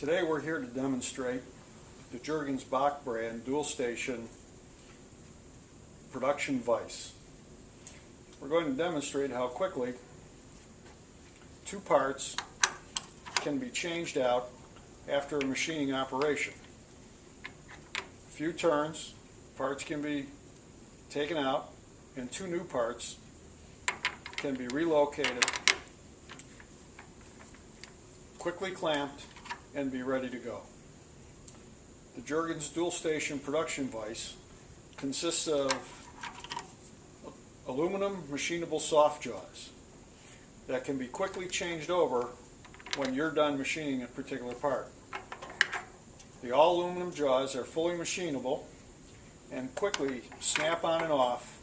Today we're here to demonstrate the Juergens Bach brand dual station production vise. We're going to demonstrate how quickly two parts can be changed out after a machining operation. A few turns, parts can be taken out and two new parts can be relocated, quickly clamped, and be ready to go. The Juergens dual station production vise consists of aluminum machinable soft jaws that can be quickly changed over when you're done machining a particular part. The all aluminum jaws are fully machinable and quickly snap on and off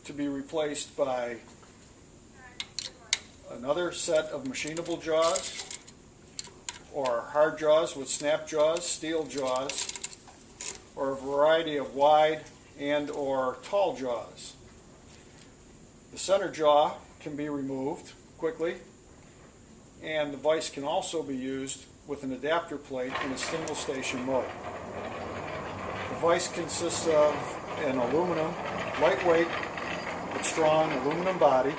to be replaced by another set of machinable jaws, or hard jaws with snap jaws, steel jaws, or a variety of wide and or tall jaws. The center jaw can be removed quickly, and the vise can also be used with an adapter plate in a single station mode. The vise consists of an aluminum, lightweight but strong aluminum body,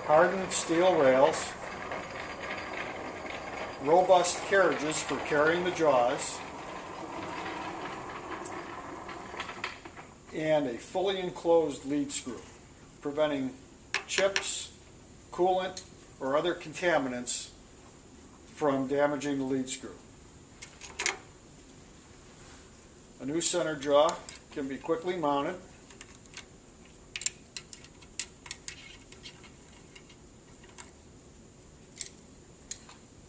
hardened steel rails, robust carriages for carrying the jaws, and a fully enclosed lead screw, preventing chips, coolant, or other contaminants from damaging the lead screw. A new center jaw can be quickly mounted.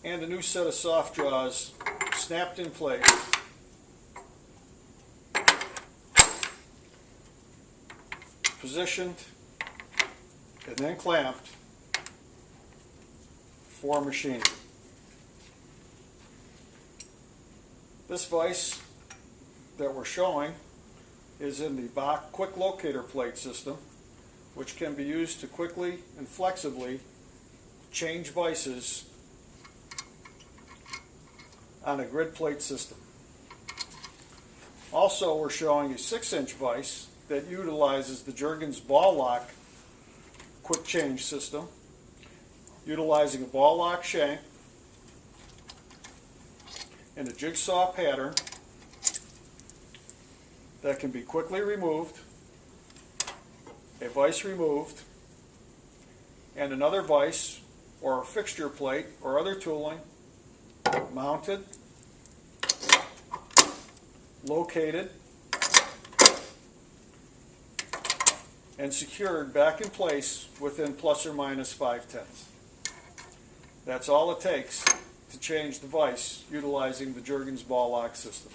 And a new set of soft jaws snapped in place, positioned, and then clamped for machining. This vise that we're showing is in the Bach quick locator plate system, which can be used to quickly and flexibly change vices on a grid plate system. Also, we're showing a 6-inch vise that utilizes the Juergens ball lock quick change system, utilizing a ball lock shank and a jigsaw pattern that can be quickly removed, a vise removed, and another vise or fixture plate or other tooling mounted, located, and secured back in place within plus or minus 5/10. That's all it takes to change the vise utilizing the Juergens ball lock system.